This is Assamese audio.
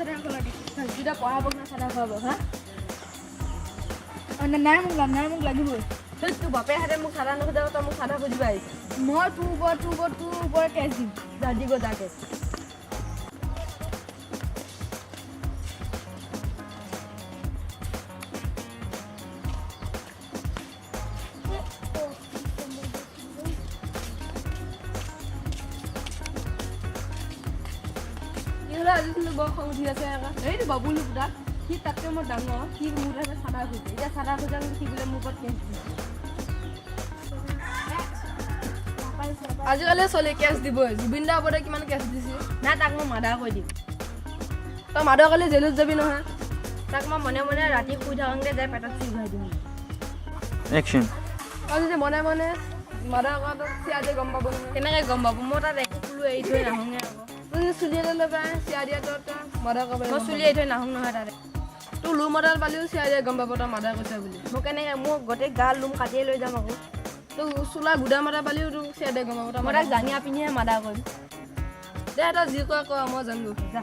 চাদৰ কলৰ দি দুটা পঢ়াব না চাদা খুৱাব হা নাই মোক লাগিবই তোৰ বাপে হাতে মোক চাদা নোখোজাব তই মোক চাদা খুজিব আহিছ মই তোৰ ওপৰত কেছ দিম যা দিব যাকে আজি বৰ খং উঠি আছে এইটো বাবুলো পুতা সি তাতকৈ মই ডাঙৰ সি মোৰ তাতে চাদা খুজিছে এতিয়া চাদা খোজা সি বোলে মোৰ ওপৰত কেছ দিছে আজিকালি চলি কেছ দিবই জুবিন দাৰ ওপৰতে কিমান কেছ দিছে নাই তাক মই মাদা কৈ দিম তই মাদৰ কালি জেলত যাবি নহয় তাক মই মনে মনে ৰাতি শুই থাকোঁতে যাই পেটত চুই ঘূৰাই দিম একশ্যন তই যদি মনে মনে মাদা কৰাটো চিয়াজে গম পাব নহয় কেনেকৈ গম পাব মই তাত একো ফুলো এৰি থৈ নাহোঁগে আকৌ তই যদি চুলি এডাল লৈ পাই চিয়া দিয়া তই মাদা কৰিব মই চুলি এৰি থৈ নাহোঁ নহয় তাতে তোৰ লোম এডাল পালিও চিয়া দিয়ে গম পাব তই মাদা কৈছে বুলি মোক কেনেকৈ মোক গোটেই গা লোম কাটিয়ে লৈ যাম আকৌ তোৰ চোলা গুদা মাদা পালিও তোক চিয়া দিয়ে গম পাব তই মই তাক জাঙিয়া পিন্ধিহে মাদা কৰিম দে তই যি কয় ক মই জানো যা